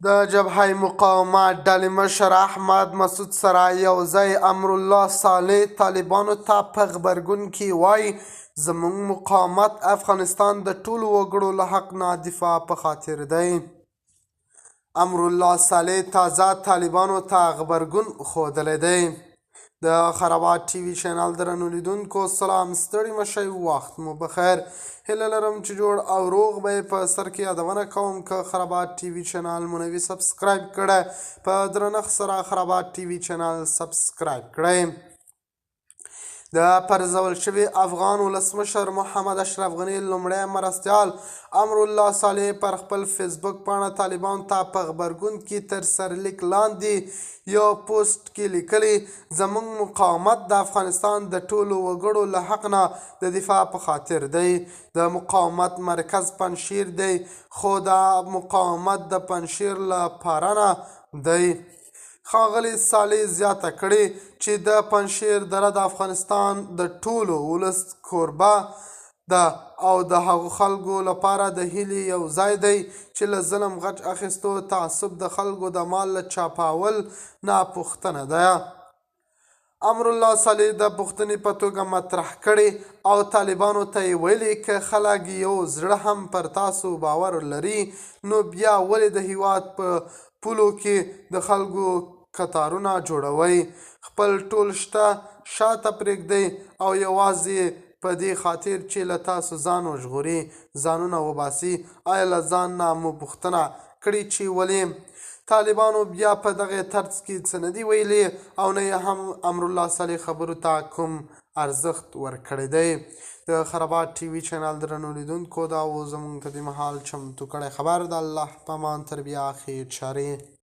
د جبهه مقاومت ډلې مشر احمد مسعود سره یو ځای امرالله صالح طالبانو ته په غبرګون کې وایي زموږ مقاومت افغانستان د ټولو وګړو له حق نه دفاع په خاطر دی. امرالله صالح تازه طالبانو ته غبرګون ښودلی دی. د خرابات ټي وي چینل درنو لیدونکو سلام، ستړي مه شئ، وخت مو بخیر. هیله لرم چې جوړ او روغ به یې په سر کې یادونه کوم که خرابات ټي وي چینل مو نوي سبسکرایب کړی، په درنښت سره خرابات ټي وي چینل سبسکرایب کړئ. د پرځول شوي افغان ولسمشر محمد اشرف غني لومړی مرستیال امرالله صالح پر خپل فیسبوک پاڼه طالبانو ته په غبرګون کې تر سرلیک لاندې یو پوسټ کې لیکلي زموږ مقاومت د افغانستان د ټولو وګړو له حق نه د دفاع په خاطر دی. د مقاومت مرکز پنجشیر دی، خو د مقاومت د پنجشیر له پاره نه دی. ښاغلي صالح زیاته کړې چې د پنجشیر دره د افغانستان د ټولو ولس کوربه ده او د هغو خلکو لپاره د هیلې یو ځای دی چې له ظلم غچ اخیستو، تعصب، د خلکو د مال له چاپاول نه پوښتنه ده. امرالله صالح د پوښتنې په توګه مطرح کړې او طالبانو ته یې ویلي که خلک یو زړه هم پر تاسو باور لري نو بیا ولې د هیواد په پولو کې د خلکو کتارونه جوړوئ؟ خپل ټول شته شاته پرېږدئ او یوازې په دې خاطر چې له تاسو ځان وژغوري ځانونه وباسي. آیا له ځان نه مو پوښتنه کړې چې ولې؟ طالبانو بیا په دغه طرز کې څه نه دي ویلي او نه یې هم امرالله صالح خبرو ته کوم ارزښت ورکړی دی. د خرابات ټي وي چینل درنو لیدونکو دا و زموږ ته د مهال چمتو کړی خبر. د الله په امان، تر بیا خیر چارې.